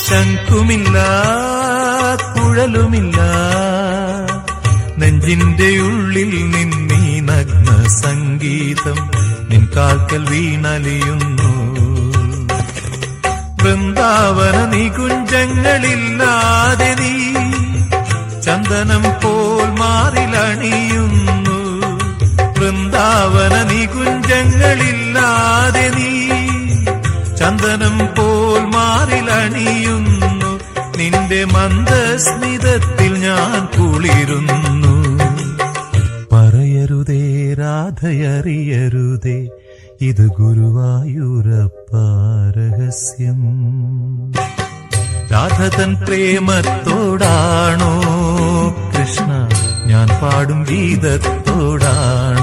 ശംഖുമില്ല കുഴലുമില്ല നെഞ്ചിന്റെ ഉള്ളിൽ നിന്നീ നഗ്ന സംഗീതം നിൻ കാൽക്കൽ വീണലിയുന്നു. വൃന്ദാവന നികുഞ്ചങ്ങളില്ലാതെ നീ ചന്ദനം പോൽ മാറിലണിയുന്നു. വൃന്ദാവന നികുഞ്ചങ്ങളില്ലാതെ നീ ചന്ദനം പോൽ മാറിലണിയുന്നു. നിന്റെ മന്ദസ്മിതത്തിൽ ഞാൻ കുളിരുന്നു. പറയരുതേ രാധയറിയരുതേ ഇത് ഗുരുവായൂരപ്പ രഹസ്യം. രാധതൻ പ്രേമത്തോടാണോ കൃഷ്ണ ഞാൻ പാടും ഗീതത്തോടാണോ?